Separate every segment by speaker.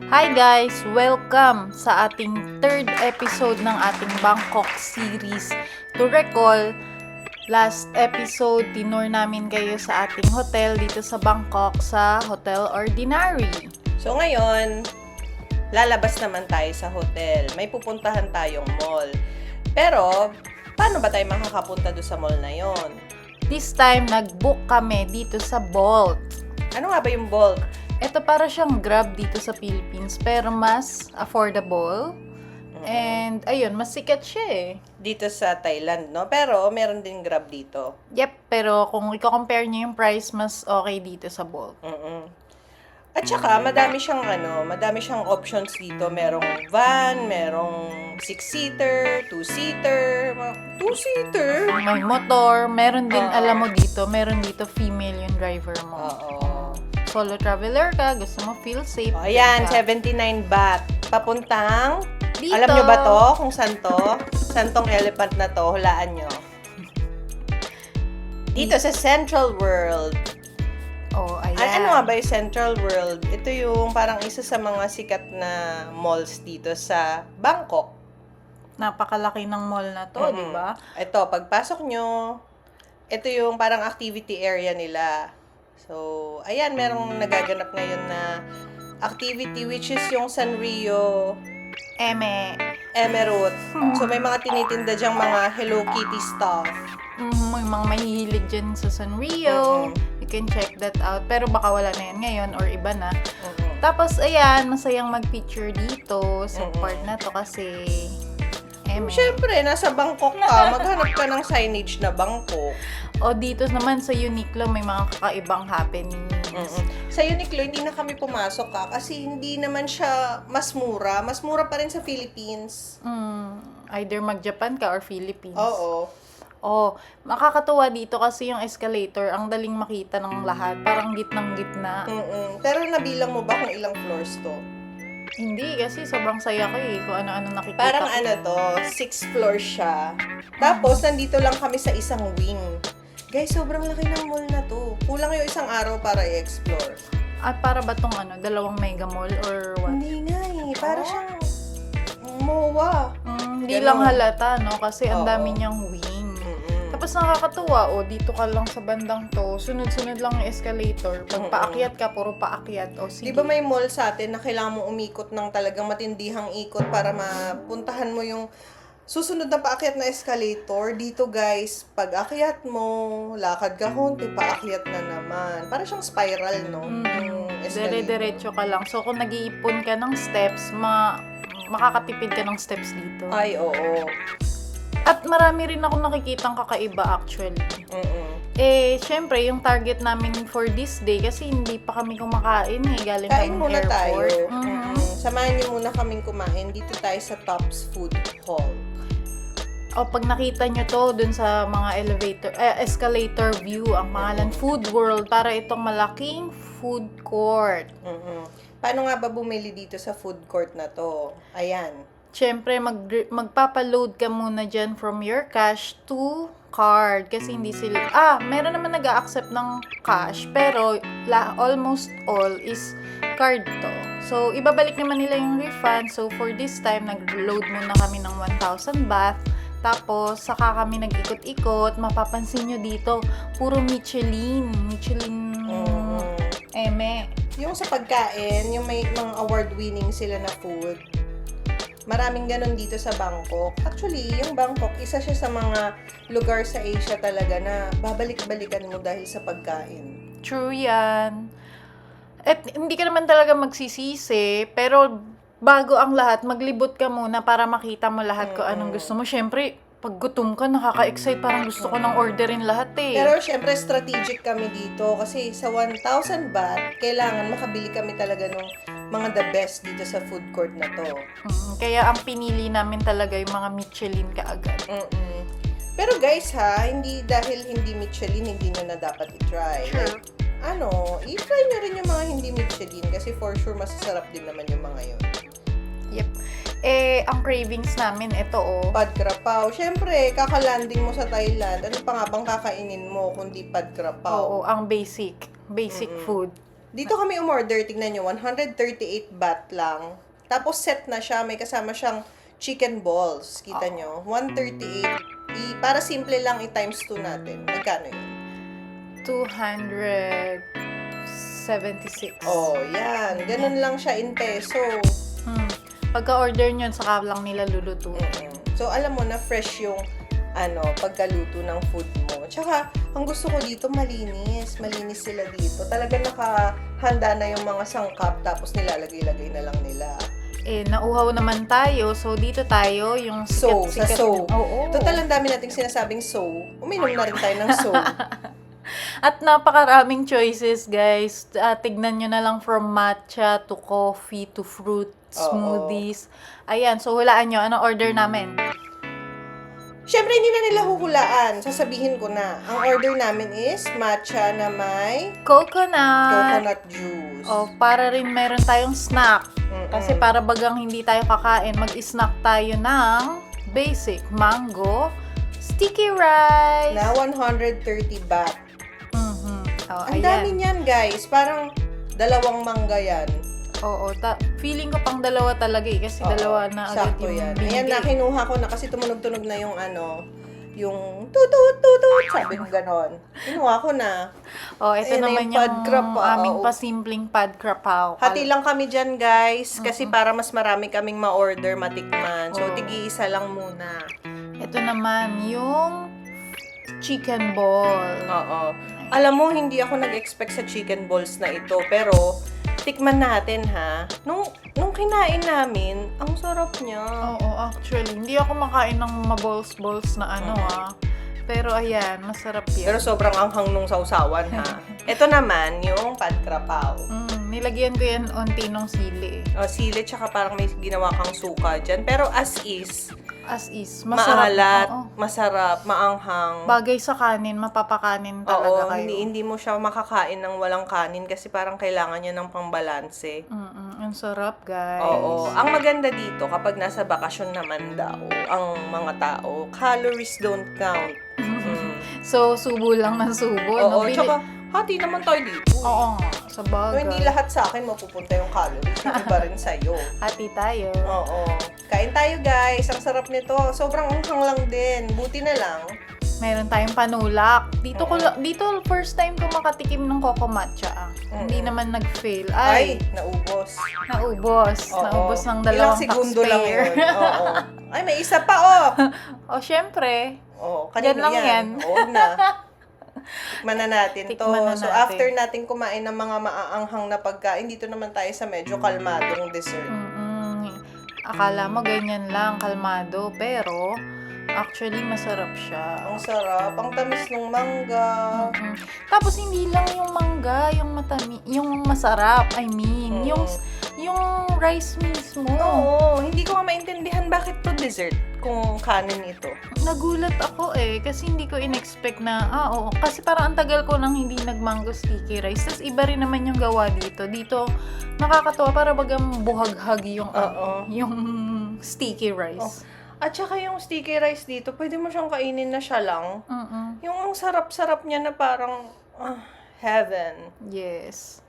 Speaker 1: Hi guys! Welcome sa ating third episode ng ating Bangkok series. To recall, last episode, tinur namin kayo sa ating hotel dito sa Bangkok sa Hotel Ordinary.
Speaker 2: So ngayon, lalabas naman tayo sa hotel. May pupuntahan tayong mall. Pero, paano ba tayo makakapunta doon sa mall na yon?
Speaker 1: This time, nag-book kami dito sa Bolt.
Speaker 2: Ano nga ba yung Bolt?
Speaker 1: Ito para siyang Grab dito sa Philippines, pero mas affordable. And, ayun, mas sikat siya eh.
Speaker 2: Dito sa Thailand, no? Pero, meron din Grab dito.
Speaker 1: Yep, pero kung i-compare niyo yung price, mas okay dito sa Bolt.
Speaker 2: At saka, madami siyang options dito. Merong van, merong 6-seater, 2-seater, 2-seater.
Speaker 1: May motor, meron din, alam mo dito, meron dito female yung driver mo.
Speaker 2: Oo.
Speaker 1: Solo traveler ka, gusto mo feel safe.
Speaker 2: O, ayan,
Speaker 1: ka.
Speaker 2: 79 baht. Papuntang,
Speaker 1: Dito.
Speaker 2: alam nyo ba to? Kung saan to? Saan tong elephant na to? Hulaan nyo. Dito sa Central World.
Speaker 1: Oh, ayan.
Speaker 2: Ano nga ba yung Central World? Ito yung parang isa sa mga sikat na malls dito sa Bangkok.
Speaker 1: Napakalaki ng mall na to, di ba?
Speaker 2: Ito, pagpasok nyo, ito yung parang activity area nila. So, ayan, merong nagaganap ngayon na activity which is yung Sanrio Emerald. So, may mga tinitinda dyang mga Hello Kitty stuff.
Speaker 1: May mga mahihilig dyan sa Sanrio. You can check that out. Pero baka wala na yan ngayon or iba na. Tapos, ayan, masayang mag-picture dito sa part na to kasi
Speaker 2: Siyempre, nasa Bangkok ka, maghanap ka ng signage na Bangkok.
Speaker 1: O dito naman sa Uniqlo, may mga kakaibang happenings.
Speaker 2: Sa Uniqlo, hindi na kami pumasok kasi hindi naman siya mas mura. Mas mura pa rin sa Philippines.
Speaker 1: Either mag-Japan ka or Philippines.
Speaker 2: Oo.
Speaker 1: Oh, makakatuwa dito kasi yung escalator, ang daling makita ng lahat. Parang gitnang-gitna.
Speaker 2: Pero nabilang mo ba kung ilang floors to?
Speaker 1: Hindi, kasi sobrang saya ko eh, kung ano-ano nakikita
Speaker 2: Parang
Speaker 1: ko.
Speaker 2: 6 floors siya. Tapos, nandito lang kami sa isang wing. Guys, sobrang laki ng mall na to. Kulang yung isang araw para i-explore.
Speaker 1: At para ba tong dalawang mega mall or what?
Speaker 2: Hindi nga eh. Para siyang MOA.
Speaker 1: Hindi
Speaker 2: Ganon.
Speaker 1: lang halata, no? Kasi ang
Speaker 2: Oo.
Speaker 1: dami niyang wing. Tapos nakakatuwa, dito ka lang sa bandang to, sunod-sunod lang yung escalator. Pag paakyat ka, puro paakyat. O sige.
Speaker 2: Di ba may mall sa atin na kailangan mo umikot ng talagang matindihang ikot para mapuntahan mo yung susunod na paakyat na escalator? Dito guys, pag akyat mo, lakad ka konti, paakyat na naman. Para siyang spiral, no? Yung escalator.
Speaker 1: Dire-diretso ka lang. So, kung nag-iipon ka ng steps, makakatipid ka ng steps dito.
Speaker 2: Ay, oo.
Speaker 1: At marami rin ako nakikitang kakaiba actually. Syempre, yung target namin for this day, kasi hindi pa kami kumakain eh, galing
Speaker 2: Kain
Speaker 1: kaming
Speaker 2: muna tayo.
Speaker 1: airport.
Speaker 2: Samahan niyo muna kaming kumain. Dito tayo sa Tops Food Hall.
Speaker 1: O pag nakita nyo to dun sa mga escalator view, ang pangalan Food World, para itong malaking food court.
Speaker 2: Paano nga ba bumili dito sa food court na to? Ayan.
Speaker 1: Siyempre, magpapaload ka muna dyan from your cash to card. Kasi hindi sila... meron naman nag-a-accept ng cash. Pero, almost all is card to. So, ibabalik naman nila yung refund. So, for this time, nag-load muna kami ng 1,000 baht. Tapos, saka kami nag-ikot-ikot. Mapapansin nyo dito, puro Michelin.
Speaker 2: Yung sa pagkain, yung may mga award-winning sila na food. Maraming ganun dito sa Bangkok. Actually, yung Bangkok, isa siya sa mga lugar sa Asia talaga na babalik-balikan mo dahil sa pagkain.
Speaker 1: True yan. At hindi ka naman talaga magsisisi, pero bago ang lahat, maglibot ka muna para makita mo lahat kung anong gusto mo. Siyempre, pag gutom ka, nakaka-excite, parang gusto ko nang orderin lahat eh.
Speaker 2: Pero syempre, strategic kami dito kasi sa 1,000 baht, kailangan makabili kami talaga ng mga the best dito sa food court na to.
Speaker 1: Kaya ang pinili namin talaga yung mga Michelin kaagad.
Speaker 2: Pero guys ha, hindi dahil hindi Michelin, hindi nyo na dapat i-try.
Speaker 1: Sure.
Speaker 2: Like, i-try nyo rin yung mga hindi Michelin kasi for sure masasarap din naman yung mga yun.
Speaker 1: Yep. Ang cravings namin, ito
Speaker 2: Pad Krapao. Siyempre, kakalanding mo sa Thailand. Ano pa nga bang kakainin mo kundi Pad Krapao?
Speaker 1: Oo, ang basic food.
Speaker 2: Dito kami umorder, tignan nyo, 138 baht lang. Tapos set na siya, may kasama siyang chicken balls. Kita nyo? 138. Para simple lang, i-times 2 natin. Magkano yun?
Speaker 1: 276.
Speaker 2: Oh, yan. Ganun lang siya in peso.
Speaker 1: Pagka-order nyo, saka lang nila lulutuin.
Speaker 2: So, alam mo na fresh yung pagkaluto ng food mo. Tsaka, ang gusto ko dito, malinis. Malinis sila dito. Talaga nakahanda na yung mga sangkap, tapos nilalagay-lagay na lang nila.
Speaker 1: Nauhaw naman tayo. So, dito tayo, yung
Speaker 2: Sa
Speaker 1: sikat-sikat.
Speaker 2: so.
Speaker 1: Oo.
Speaker 2: Total, ang dami nating sinasabing so. Uminom na rin tayo ng so.
Speaker 1: At napakaraming choices, guys. Tignan nyo na lang from matcha to coffee to fruit smoothies. Ayan, so hulaan nyo. Ano order namin?
Speaker 2: Siyempre, hindi na nila huhulaan. Sasabihin ko na. Ang order namin is matcha na may coconut juice.
Speaker 1: Para rin meron tayong snack. Kasi para bagang hindi tayo kakain, mag-snack tayo ng basic mango sticky rice.
Speaker 2: Na 130 baht. Ang dami niyan, guys. Parang dalawang mangga yan.
Speaker 1: Oo, feeling ko pang dalawa talaga kasi dalawa na agad
Speaker 2: sakto
Speaker 1: yung
Speaker 2: yan.
Speaker 1: binigay.
Speaker 2: Ayan na, kinuha ko na kasi tumunog-tunog na yung yung tutut, sabi ko ganon. Kinuha ko na.
Speaker 1: Ito
Speaker 2: Ayan na
Speaker 1: naman
Speaker 2: yung
Speaker 1: yung
Speaker 2: pad krapaw.
Speaker 1: aming pasimpleng pad krapaw.
Speaker 2: Hati lang kami dyan, guys. Kasi para mas marami kaming ma-order, matikman. So, tigi-isa lang muna.
Speaker 1: Ito naman yung chicken ball.
Speaker 2: Oo. Alam mo, hindi ako nag-expect sa chicken balls na ito. Pero, tikman natin, ha? Nung kinain namin, ang sarap niya.
Speaker 1: Oo, actually. Hindi ako makain ng maballs-balls na Pero ayan, masarap yan.
Speaker 2: Pero sobrang anghang nung sausawan, ha? Ito naman, yung pad krapaw.
Speaker 1: Nilagyan ko yan onti ng sili.
Speaker 2: Sili, tsaka parang may ginawa kang suka dyan. Pero as is,
Speaker 1: Masarap.
Speaker 2: maalat,
Speaker 1: Oo.
Speaker 2: masarap, maanghang.
Speaker 1: Bagay sa kanin, mapapakanin talaga kayo.
Speaker 2: Hindi mo siya makakain ng walang kanin kasi parang kailangan niya ng pangbalanse.
Speaker 1: Ang sarap, guys.
Speaker 2: Oo. Ang maganda dito, kapag nasa bakasyon naman daw, ang mga tao, calories don't count.
Speaker 1: So, subo lang ng subo.
Speaker 2: Oo,
Speaker 1: no?
Speaker 2: tsaka hati naman tayo dito.
Speaker 1: Oo nga, sa
Speaker 2: So,
Speaker 1: bagay.
Speaker 2: hindi lahat sa akin mapupunta yung calories. Yung iba rin sa'yo.
Speaker 1: Hati tayo.
Speaker 2: Oo. Kain tayo, guys. Ang sarap nito. Sobrang anghang lang din. Buti na lang.
Speaker 1: Meron tayong panulak. Dito first time ko makatikim ng coco matcha. Hindi naman nag-fail.
Speaker 2: Ay, naubos.
Speaker 1: Naubos.
Speaker 2: Oo.
Speaker 1: Naubos ng
Speaker 2: Ilang
Speaker 1: dalawang
Speaker 2: segundo lang
Speaker 1: taxpayer.
Speaker 2: yun. Oo. Ay, may isa pa,
Speaker 1: Syempre.
Speaker 2: Oo,
Speaker 1: Yan
Speaker 2: kanino
Speaker 1: lang yan.
Speaker 2: Oo na. Tikman na natin to.
Speaker 1: Tikman na
Speaker 2: So,
Speaker 1: natin.
Speaker 2: after natin kumain ng mga maaanghang na pagkain, dito naman tayo sa medyo kalmadong dessert.
Speaker 1: Akala mo ganyan lang, kalmado. Pero, actually, masarap siya.
Speaker 2: Ang sarap. Ang tamis ng mangga.
Speaker 1: Tapos, hindi lang yung mangga, yung masarap. I mean, yung rice mismo.
Speaker 2: Oo, hindi ko maintindihan bakit to dessert kung kanin ito.
Speaker 1: Nagulat ako kasi hindi ko in-expect na, oo. Kasi parang ang tagal ko nang hindi nag-mango sticky rice. Tapos iba rin naman yung gawa dito. Dito, nakakatuwa para bagang buhaghag yung sticky rice.
Speaker 2: At saka yung sticky rice dito, pwede mo siyang kainin na siya lang. Yung ang sarap-sarap niya na parang heaven.
Speaker 1: Yes.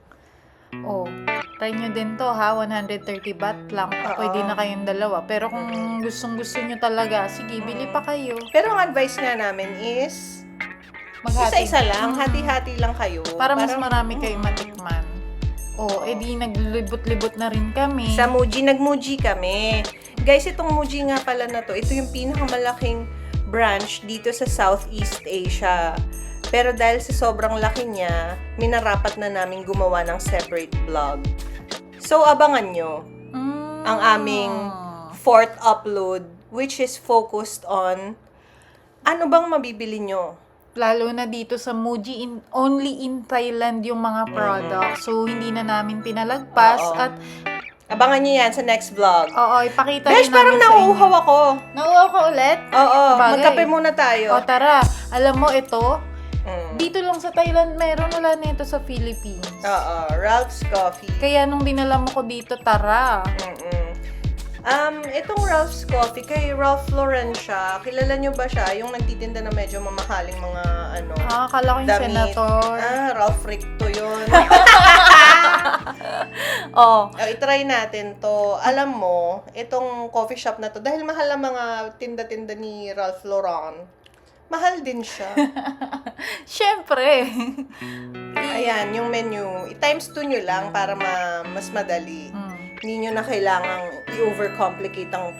Speaker 1: Try nyo din to ha, 130 baht lang. Pwede na kayong dalawa. Pero kung gustong-gusto nyo talaga, sige, bili pa kayo.
Speaker 2: Pero ang advice nga namin is,
Speaker 1: Maghati.
Speaker 2: isa-isa lang, hati-hati lang kayo.
Speaker 1: Para mas marami kayong matikman. Edi naglibot-libot na rin kami.
Speaker 2: Sa Muji, nag-Muji kami. Guys, itong Muji nga pala na to, ito yung pinakamalaking branch dito sa Southeast Asia. Pero dahil sa sobrang laki niya, minarapat na namin gumawa ng separate vlog. So, abangan nyo ang aming fourth upload, which is focused on ano bang mabibili nyo.
Speaker 1: Lalo na dito sa Muji, only in Thailand yung mga products. So, hindi na namin pinalagpas. At,
Speaker 2: abangan nyo yan sa next vlog.
Speaker 1: ipakita
Speaker 2: Guys,
Speaker 1: rin namin
Speaker 2: parang
Speaker 1: sa inyo.
Speaker 2: nauuhaw ako.
Speaker 1: Nauuhaw ka ulit?
Speaker 2: Oo,
Speaker 1: Bagay.
Speaker 2: magkape muna tayo.
Speaker 1: Tara. Alam mo, ito, dito lang sa Thailand, wala nito sa Philippines.
Speaker 2: Ralph's Coffee.
Speaker 1: Kaya nung dinala mo ko dito, tara.
Speaker 2: Itong Ralph's Coffee, kay Ralph Lauren siya. Kilala nyo ba siya? Yung nagtitinda na medyo mamahaling mga
Speaker 1: Akala ko yung
Speaker 2: damit.
Speaker 1: senator.
Speaker 2: Ralph Ricto yun.
Speaker 1: Oh,
Speaker 2: I-try natin to. Alam mo, itong coffee shop na to, dahil mahal ang mga tinda-tinda ni Ralph Lauren, mahal din siya.
Speaker 1: syempre.
Speaker 2: Ayan, yung menu. I-times 2 nyo lang para mas madali.
Speaker 1: Mm.
Speaker 2: Hindi nyo na kailangang i-overcomplicate ang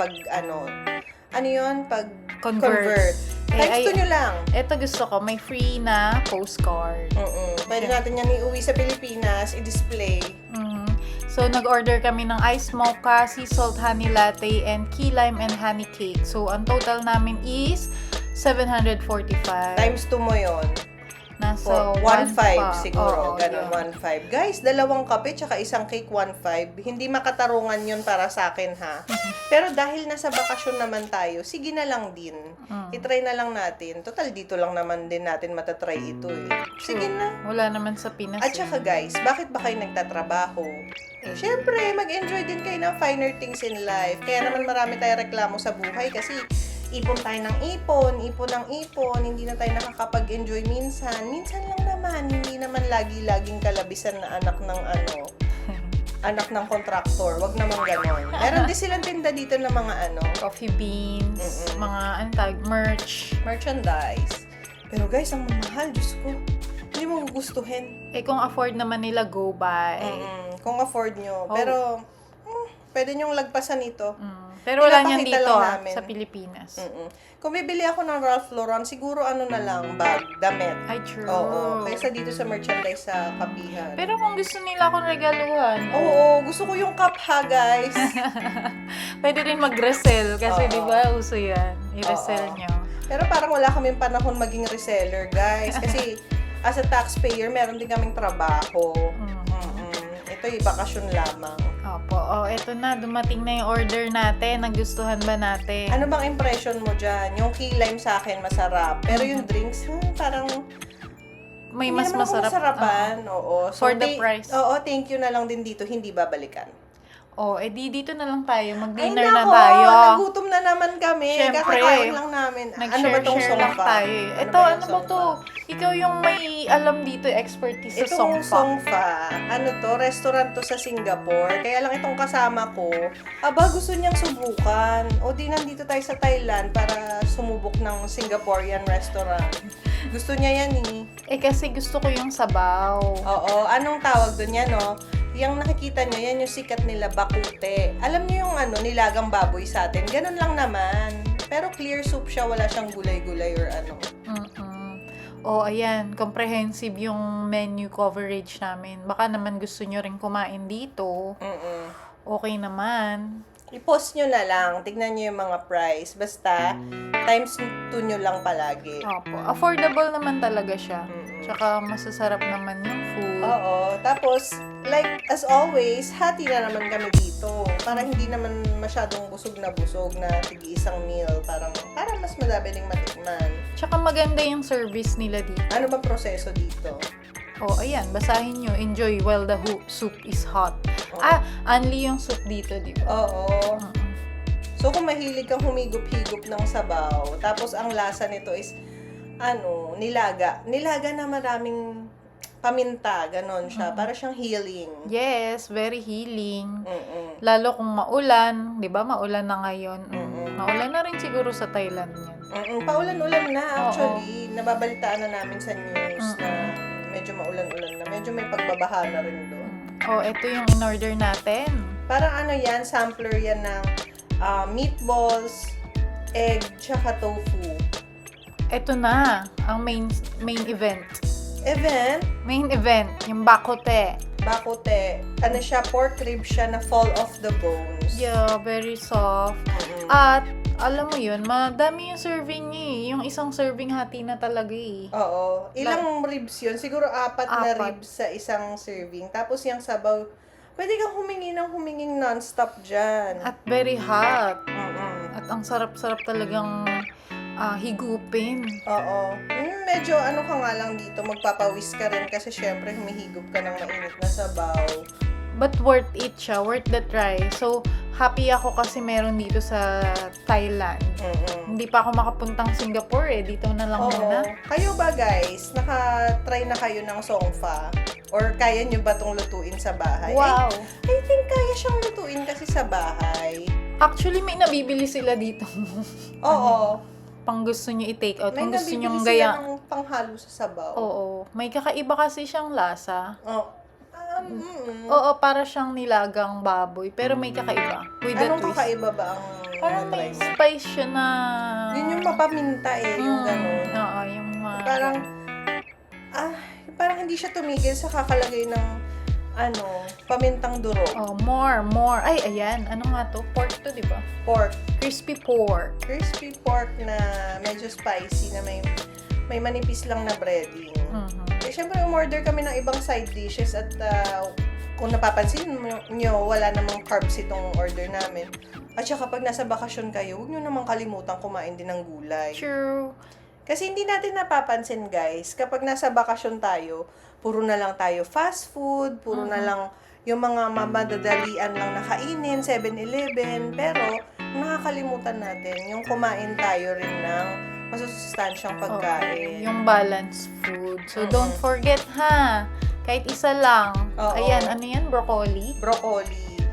Speaker 2: ano yun? Pag-convert. Times 2 nyo lang.
Speaker 1: Ito gusto ko, may free na postcard.
Speaker 2: Pwede natin yan iuwi sa Pilipinas, i-display.
Speaker 1: Mhm. So, nag-order kami ng ice mocha, sea salt honey latte, and key lime and honey cake. So, ang total namin is 745.
Speaker 2: Times 2 mo yon.
Speaker 1: Nasa
Speaker 2: 1.5 siguro.
Speaker 1: Oo,
Speaker 2: Ganun,
Speaker 1: yun.
Speaker 2: 1.5. Guys, dalawang kape tsaka isang cake, 1.5. Hindi makatarungan yun para sa akin, ha? Pero dahil nasa bakasyon naman tayo, sige na lang din. I-try na lang natin. Total, dito lang naman din natin matatry ito, eh. Sige na.
Speaker 1: Wala naman sa Pinas.
Speaker 2: At saka guys, bakit ba kayo nagtatrabaho? Siyempre, mag-enjoy din kayo ng finer things in life. Kaya naman marami tayo reklamo sa buhay kasi ipon tayo ng ipon ng ipon, hindi na tayo nakakapag-enjoy minsan. Minsan lang naman, hindi naman lagi-laging kalabisan na anak ng kontraktor. Wag naman ganon. Meron din silang tinda dito ng mga
Speaker 1: coffee beans, mga merch.
Speaker 2: merchandise. Pero guys, ang mamahal, Diyos ko. Hindi mo gugustuhin.
Speaker 1: Kung afford naman nila, go buy.
Speaker 2: Kung afford nyo. Pero, pwede nyong lagpasan ito.
Speaker 1: Pero wala niyan
Speaker 2: Pinapakita
Speaker 1: dito
Speaker 2: lang namin.
Speaker 1: sa Pilipinas.
Speaker 2: Kung bibili ako ng Ralph Lauren, siguro na lang, bag, damit.
Speaker 1: Ay, true.
Speaker 2: Oo. Kaysa dito sa merchandise sa kapihan.
Speaker 1: Pero kung gusto nila akong regaluhan,
Speaker 2: Oo, gusto ko yung cup ha, guys.
Speaker 1: pwede rin mag-resell kasi
Speaker 2: Oo.
Speaker 1: di ba uso yan. I-resell
Speaker 2: Oo.
Speaker 1: nyo.
Speaker 2: Pero parang wala kaming panahon maging reseller, guys. Kasi as a taxpayer, meron din kaming trabaho. Ito bakasyon lamang.
Speaker 1: Opo. Eto na. Dumating na yung order natin. Nagustuhan ba natin?
Speaker 2: Ano bang impression mo dyan? Yung key lime sa akin, masarap. Pero yung drinks, parang
Speaker 1: May
Speaker 2: hindi
Speaker 1: mas
Speaker 2: naman ako
Speaker 1: masarap.
Speaker 2: masarapan. Oo.
Speaker 1: For the price.
Speaker 2: Oo, thank you na lang din dito. Hindi babalikan.
Speaker 1: Dito na lang tayo.
Speaker 2: Ay,
Speaker 1: Mag-dinner na
Speaker 2: nako,
Speaker 1: tayo.
Speaker 2: nagutom na naman kami.
Speaker 1: Syempre.
Speaker 2: Kakakain lang namin. Ano ba tong
Speaker 1: Nag-share-share lang
Speaker 2: songpa?
Speaker 1: tayo. Ito,
Speaker 2: yung
Speaker 1: ano ba to?
Speaker 2: songpa?
Speaker 1: Ikaw yung may alam dito, expertise sa
Speaker 2: Itong
Speaker 1: songpa.
Speaker 2: songpa, restaurant to sa Singapore. Kaya lang itong kasama ko, gusto niyang subukan. O di nandito tayo sa Thailand para sumubok ng Singaporean restaurant. Gusto niya yan
Speaker 1: Kasi gusto ko yung sabaw.
Speaker 2: Oo, anong tawag doon yan, no? Yung nakikita nyo, yan yung sikat nila, bakute. Alam nyo yung nilagang baboy sa atin. Ganun lang naman. Pero clear soup siya, wala siyang gulay-gulay or ano.
Speaker 1: Ayan. Comprehensive yung menu coverage namin. Baka naman gusto nyo rin kumain dito. Okay naman.
Speaker 2: I-post nyo na lang. Tignan nyo yung mga price. Basta, times 2 nyo lang palagi.
Speaker 1: Opo. Affordable naman talaga siya. Tsaka masasarap naman yung food.
Speaker 2: Oo. Tapos, like, as always, hati na naman kami dito. Para hindi naman masyadong busog na tig-isang meal. Para mas madami ding matikman.
Speaker 1: Tsaka maganda yung service nila dito.
Speaker 2: Ano bang proseso dito?
Speaker 1: Ayan. Basahin nyo. Enjoy while the soup is hot. Only yung soup dito, di ba?
Speaker 2: Oo. So, kung mahilig kang humigop-higop ng sabaw, tapos ang lasa nito is, nilaga. Nilaga na maraming paminta, ganon siya. Para siyang healing.
Speaker 1: Yes, very healing. Lalo kung maulan, di ba? Maulan na ngayon. Maulan na rin siguro sa Thailand yan.
Speaker 2: Paulan-ulan na, actually. Nababalitaan na namin sa news na medyo maulan-ulan na. Medyo may pagbabaha na rin doon.
Speaker 1: Ito yung in-order natin.
Speaker 2: Parang yan, sampler yan ng meatballs, egg, tsaka tofu.
Speaker 1: Ito na, ang main event. Main event, yung bakute.
Speaker 2: Bakute. Siya, pork rib siya na fall off the bones.
Speaker 1: Yeah, very soft. At, alam mo yun, madami yung serving niya eh. Yung isang serving hati na talaga eh.
Speaker 2: Oo. Ilang ribs yun? Siguro 4 na ribs sa isang serving. Tapos yung sabaw, pwede kang huminging non-stop dyan.
Speaker 1: At very hot. At ang sarap-sarap talagang higupin.
Speaker 2: Oo. Medyo ka nga lang dito, magpapawis ka rin kasi syempre humihigop ka ng mainit na sabaw.
Speaker 1: But worth it siya, worth the try. So, happy ako kasi meron dito sa Thailand. Hindi pa ako makapuntang Singapore dito na lang muna.
Speaker 2: Kayo ba guys, naka-try na kayo ng songfa? Or kaya nyo ba itong lutuin sa bahay?
Speaker 1: Wow!
Speaker 2: I think kaya siyang lutuin kasi sa bahay.
Speaker 1: Actually, may nabibili sila dito.
Speaker 2: Oo.
Speaker 1: Pang gusto nyo i-take out.
Speaker 2: May
Speaker 1: Kung gusto
Speaker 2: nabibili
Speaker 1: nyo
Speaker 2: sila
Speaker 1: gaya.
Speaker 2: ng panghalo sa sabaw.
Speaker 1: Oo. May kakaiba kasi siyang lasa.
Speaker 2: Oo.
Speaker 1: Oo, para siyang nilagang baboy. Pero may kakaiba. With the
Speaker 2: Anong
Speaker 1: twist.
Speaker 2: kakaiba ba ang
Speaker 1: Parang may spice siya na...
Speaker 2: Yun yung mapaminta yung gano'n.
Speaker 1: Oo, yung
Speaker 2: Parang hindi siya tumigil sa kakalagay ng pamintang duro.
Speaker 1: Oh, more. Ay, ayan. Ano nga to? Pork to, di ba?
Speaker 2: Pork.
Speaker 1: Crispy pork.
Speaker 2: Crispy pork na medyo spicy na may manipis lang na breading. Siyempre, umorder kami ng ibang side dishes at kung napapansin nyo, wala namang carbs itong order namin. At saka kapag nasa bakasyon kayo, huwag nyo namang kalimutan kumain din ng gulay.
Speaker 1: True.
Speaker 2: Kasi hindi natin napapansin, guys, kapag nasa bakasyon tayo, puro na lang tayo fast food, puro na lang yung mga madadalian lang na kainin, 7-Eleven, pero nakakalimutan natin yung kumain tayo rin ng masusustansyang pagkain.
Speaker 1: Yung balanced food. So, don't forget ha. Kahit isa lang.
Speaker 2: Oo.
Speaker 1: Ayan, ano yan? Broccoli?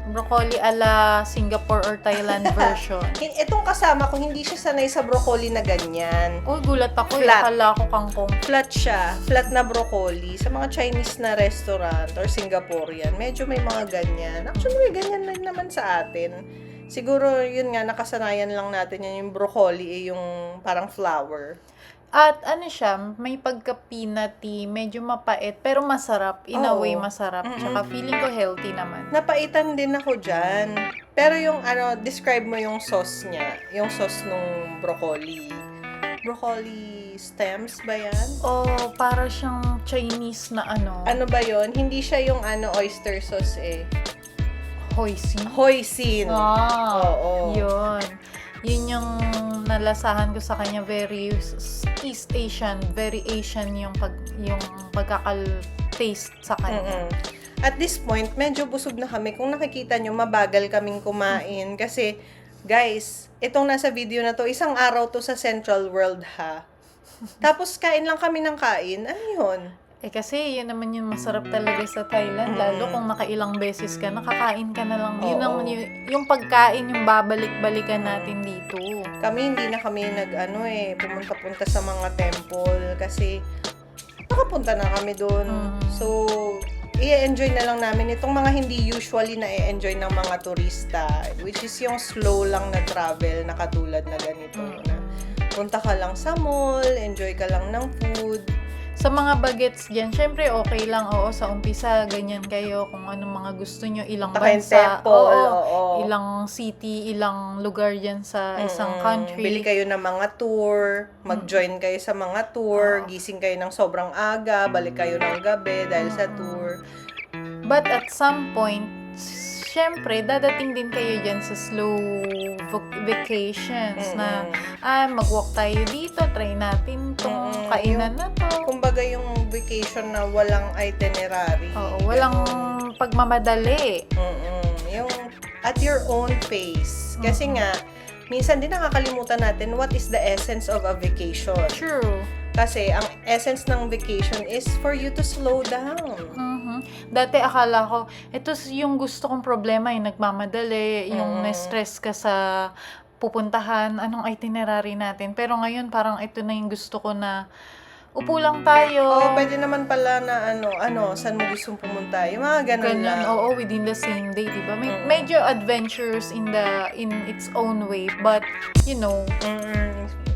Speaker 1: Broccoli ala Singapore or Thailand version.
Speaker 2: Itong kasama ko, hindi siya sanay sa broccoli na ganyan.
Speaker 1: Uy, gulat ako.
Speaker 2: Flat.
Speaker 1: Akala ko kangkong.
Speaker 2: Flat siya. Flat na broccoli. Sa mga Chinese na restaurant or Singaporean, medyo may mga ganyan. Actually, may ganyan na naman sa atin. Siguro, yun nga, nakasanayan lang natin yan. Yung broccoli, yung parang flour.
Speaker 1: At ano siya, may pagka-peanutty, medyo mapait, pero masarap. In a way, masarap. Tsaka feeling ko healthy naman.
Speaker 2: Napaitan din ako dyan. Pero yung, describe mo yung sauce niya. Yung sauce nung broccoli. Broccoli stems ba yan?
Speaker 1: Oh, para siyang Chinese na ano.
Speaker 2: Ano ba yon? Hindi siya yung oyster sauce
Speaker 1: Hoisin.
Speaker 2: Hoisin. Oo.
Speaker 1: Yun. Yun yung nalasahan ko sa kanya, very East Asian, very Asian yung pagkakal-taste sa kanya.
Speaker 2: At this point, medyo busog na kami. Kung nakikita nyo, mabagal kaming kumain. Kasi, guys, itong nasa video na to, isang araw to sa Central World ha. Tapos, kain lang kami ng kain. Ano yun?
Speaker 1: Kasi yun naman yung masarap talaga sa Thailand. Lalo kung nakailang beses ka, nakakain ka na lang. Yun ang, yung pagkain, yung babalik-balikan natin dito.
Speaker 2: Kami, hindi na kami pumunta-punta sa mga temple. Kasi, nakapunta na kami doon. So, i-enjoy na lang namin itong mga hindi usually na i-enjoy ng mga turista. Which is yung slow lang na travel na katulad na ganito. Na punta ka lang sa mall, enjoy ka lang ng food.
Speaker 1: Sa mga bagets dyan, syempre okay lang. Oo, sa umpisa, ganyan kayo. Kung anong mga gusto nyo, ilang bansa. Ilang city, ilang lugar dyan sa isang country.
Speaker 2: Bili kayo ng mga tour, mag-join kayo sa mga tour, gising kayo ng sobrang aga, balik kayo ng gabi dahil sa tour.
Speaker 1: But at some point, syempre, dadating din kayo dyan sa slow vacations na, mag-walk tayo dito, try natin itong kainan na to.
Speaker 2: Kumbaga yung vacation na walang itinerary.
Speaker 1: Oo, walang pagmamadali.
Speaker 2: Yung at your own pace. Kasi nga, minsan din nakakalimutan natin what is the essence of a vacation.
Speaker 1: True.
Speaker 2: Kasi ang essence ng vacation is for you to slow down.
Speaker 1: Dati akala ko, ito yung gusto kong problema, yung nagmamadali, yung na-stress ka sa pupuntahan, anong itinerary natin. Pero ngayon, parang ito na yung gusto ko na upo lang tayo.
Speaker 2: Pwede naman pala na saan mo gustong pumunta. Yung mga ganun lang.
Speaker 1: Oo, within the same day, di ba? Medyo adventurous in its own way, but,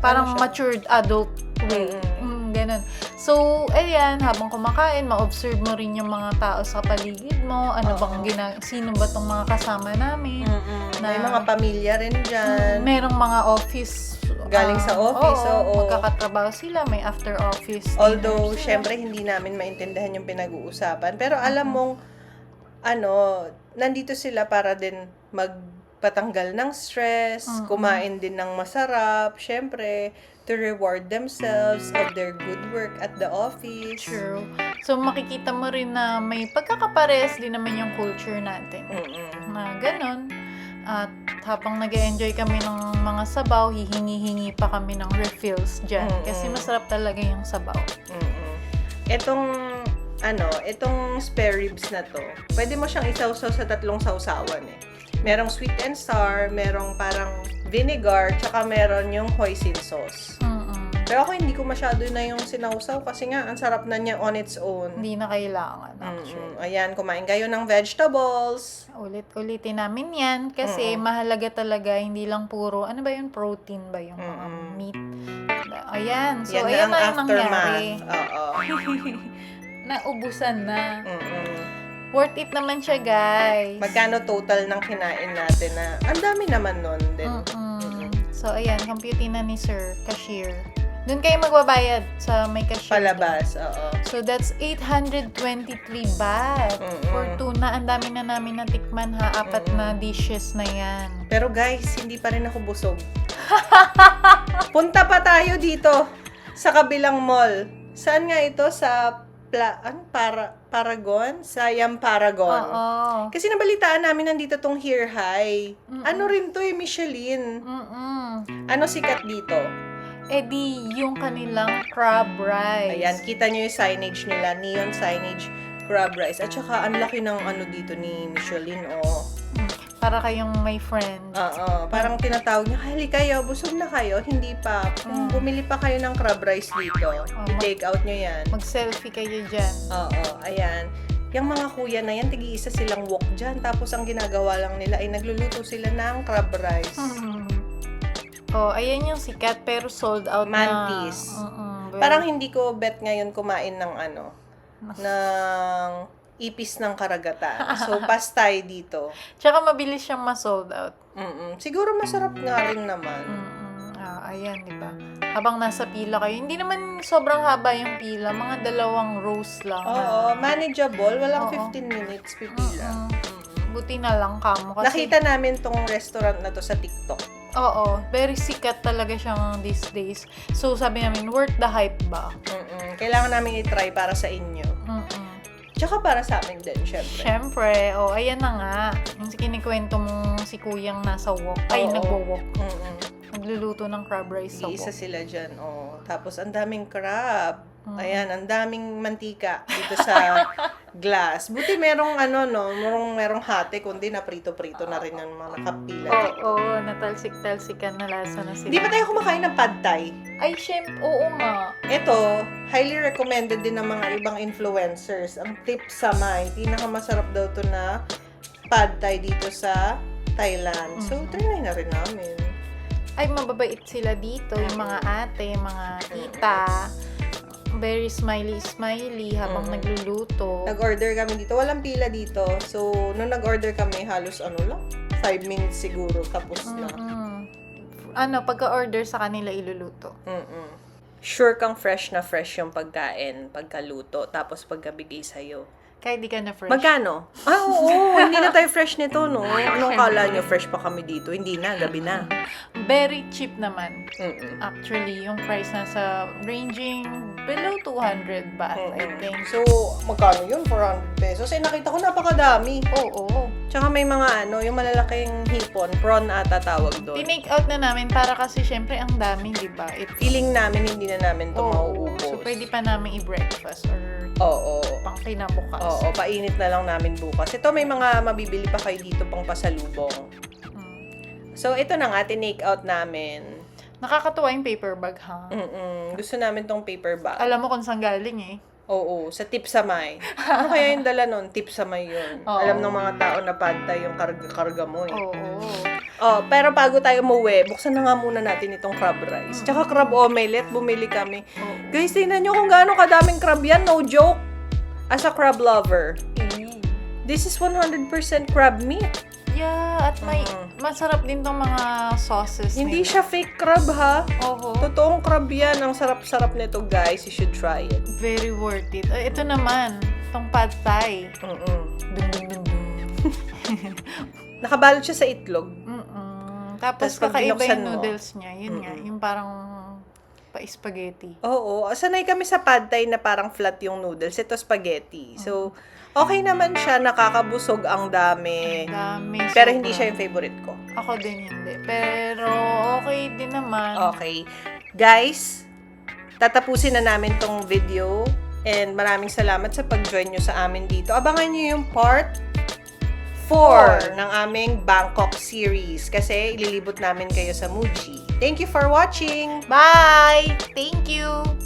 Speaker 1: parang matured adult way. Ganun. So, ayan, habang kumakain, ma-observe mo rin yung mga tao sa paligid mo. Sino ba tong mga kasama namin?
Speaker 2: May mga pamilya rin dyan.
Speaker 1: Merong mga office.
Speaker 2: Galing sa office, oo.
Speaker 1: Magkakatrabaho sila, may after office.
Speaker 2: Although, syempre, hindi namin maintindihan yung pinag-uusapan. Pero alam mong, nandito sila para din magpatanggal ng stress, kumain din ng masarap, syempre, to reward themselves of their good work at the office.
Speaker 1: True. So, makikita mo rin na may pagkakaparehas din naman yung culture natin. Na ganun. At habang nag-enjoy kami ng mga sabaw, hihingi-hingi pa kami ng refills dyan. Kasi masarap talaga yung sabaw.
Speaker 2: Itong spare ribs na to, pwede mo siyang isawsaw sa 3 sawsawan eh. Merong sweet and sour, merong parang vinegar, tsaka meron yung hoisin sauce. Pero ako hindi ko masyado na yung sinawsaw kasi nga, ang sarap na niya on its own.
Speaker 1: Hindi na kailangan, actually.
Speaker 2: Ayan, kumain kayo ng vegetables.
Speaker 1: Ulit-ulitin namin yan kasi mahalaga talaga, hindi lang puro, ano ba yun, protein ba yung mga meat. Ayan, so
Speaker 2: Yan
Speaker 1: ayan
Speaker 2: na
Speaker 1: na
Speaker 2: ang
Speaker 1: yung nangyari.
Speaker 2: aftermath.
Speaker 1: Naubusan na. Worth it naman siya, guys.
Speaker 2: Magkano total ng kinain natin na, ang dami naman nun din.
Speaker 1: So, ayan, computing na ni Sir Cashier. Doon kayo magbabayad sa may cashier.
Speaker 2: Palabas, oo.
Speaker 1: So, that's 823 baht for tuna. Ang dami na namin natikman ha. 4 na dishes na yan.
Speaker 2: Pero guys, hindi pa rin ako busog. Punta pa tayo dito sa kabilang mall. Saan nga ito? Sa Paragon? Sayang Paragon.
Speaker 1: Oo.
Speaker 2: Kasi nabalitaan namin nandito tong Here High. Ano rin to Michelin. Ano sikat dito?
Speaker 1: Di yung kanilang crab rice.
Speaker 2: Ayan, kita nyo yung signage nila. Neon signage, crab rice. At saka, ang laki ng ano dito ni Michelin, oh.
Speaker 1: Para kayong may friend.
Speaker 2: Oo. Parang tinatawag niya, hali kayo, busog na kayo. Hindi pa. Kung bumili pa kayo ng crab rice dito, i-take out nyo yan.
Speaker 1: Mag-selfie kayo dyan.
Speaker 2: Oo, ayan. Yung mga kuya na yan, tig-isa silang wok dyan. Tapos ang ginagawa lang nila ay nagluluto sila ng crab rice.
Speaker 1: Ayan yung sikat pero sold out
Speaker 2: Mantis.
Speaker 1: na.
Speaker 2: Parang hindi ko bet ngayon kumain ng ng ipis ng karagatan. So, pastay dito.
Speaker 1: Tsaka mabilis siyang ma-sold out.
Speaker 2: Siguro masarap nga rin naman.
Speaker 1: Ayan, di ba? Habang nasa pila kayo, hindi naman sobrang haba yung pila. Mga 2 rows lang.
Speaker 2: Oo, manageable. Walang 15 minutes pipila.
Speaker 1: Buti na lang kamo. Kasi,
Speaker 2: Nakita namin tong restaurant na to sa TikTok.
Speaker 1: Oo, very sikat talaga siyang these days. So, sabi namin, worth the hype ba?
Speaker 2: Kailangan namin i-try para sa inyo. Tsaka para sa amin din, syempre.
Speaker 1: Syempre. Ayan na nga. Yung kinikwento mong si kuyang nasa walk. Ay, nagwo-walk. Nagluluto ng crab rice sa
Speaker 2: Isa
Speaker 1: walk.
Speaker 2: sila dyan, Tapos, ang daming crab. Ayan, ang daming mantika dito sa glass. Buti merong merong hati, kundi na prito-prito na rin yung mga nakapila.
Speaker 1: Oo, natalsik-talsikan na lasa na sila.
Speaker 2: Hindi ba tayo kumakain ng pad thai?
Speaker 1: Ay, syempre, oo nga.
Speaker 2: Ito, highly recommended din ng mga ibang influencers. Ang tip sa May, pinakamasarap daw to na pad thai dito sa Thailand. So, try na rin namin.
Speaker 1: Ay, mababait sila dito. Yung mga ate, mga tita. Very smiley habang nagluluto.
Speaker 2: Nag-order kami dito. Walang pila dito. So, nung nag-order kami, halos 5 minutes siguro. Tapos na.
Speaker 1: Pagka-order sa kanila iluluto.
Speaker 2: Sure kang fresh na fresh yung pagkain pagkaluto. Tapos pagkabigay sa'yo.
Speaker 1: Kahit di ka na fresh.
Speaker 2: Magkano? Oo. Hindi na tayo fresh nito, no? Anong kala nyo? Fresh pa kami dito? Hindi na. Gabi na.
Speaker 1: Very cheap naman. Actually, yung price nasa ranging below 200 baht, I think.
Speaker 2: So, magkano yun? 400 pesos? Nakita ko napakadami.
Speaker 1: Oo.
Speaker 2: Tsaka may mga yung malalaking hipon. Prawn ata tawag doon.
Speaker 1: Tinake out na namin para kasi syempre ang dami, di ba?
Speaker 2: Feeling namin hindi na namin ito mauubos.
Speaker 1: So, pwede pa namin i-breakfast or pang kinabukas.
Speaker 2: Oo, painit na lang namin bukas. Ito, may mga mabibili pa kayo dito pang pasalubong. So, ito na nga, tinake out namin.
Speaker 1: Nakakatuwa yung paper bag, ha?
Speaker 2: Gusto namin tong paper bag.
Speaker 1: Alam mo kung saan galing, eh.
Speaker 2: Oo, sa Tip sa May. Ano kaya yung dala nun? Tip sa May yun. Alam ng mga tao na panta yung karga mo, eh. Pero bago tayo umuwi, buksan na nga muna natin itong crab rice. Tsaka crab omelette, bumili kami. Guys, tingnan nyo kung gaano kadaming crab yan. No joke. As a crab lover. This is 100% crab meat.
Speaker 1: Yeah, at may masarap din tong mga sauces
Speaker 2: Hindi
Speaker 1: nila.
Speaker 2: siya fake crab, ha?
Speaker 1: Oo.
Speaker 2: Totoong crab yan. Ang sarap-sarap nito, guys. You should try it.
Speaker 1: Very worth it. Ito naman, tong pad thai. Dung, dung, dung, dung.
Speaker 2: Nakabalot siya sa itlog.
Speaker 1: Tapos
Speaker 2: pag
Speaker 1: kakaiba
Speaker 2: binuksan
Speaker 1: yung
Speaker 2: mo.
Speaker 1: noodles niya. Yun nga, yung parang pa-spaghetti.
Speaker 2: Oo, sanay kami sa pad thai na parang flat yung noodles. Ito spaghetti. So, okay naman siya, nakakabusog ang dami.
Speaker 1: Dami,
Speaker 2: Pero hindi
Speaker 1: sobra.
Speaker 2: siya yung favorite ko.
Speaker 1: Ako din hindi. Pero okay din naman.
Speaker 2: Okay. Guys, tatapusin na namin tong video. And maraming salamat sa pag-join nyo sa amin dito. Abangan nyo yung part 4 ng aming Bangkok series. Kasi ililibot namin kayo sa Muji. Thank you for watching!
Speaker 1: Bye! Thank you!